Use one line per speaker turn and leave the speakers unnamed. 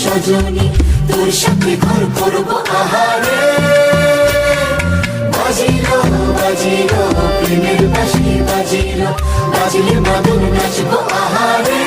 সজনী, তোর সাথে ঘর করবো আহারে। বাজিলো বাজিলো প্রেমের বাঁশি বাজিলো, বাজলে মাদল নাচবো আহারে।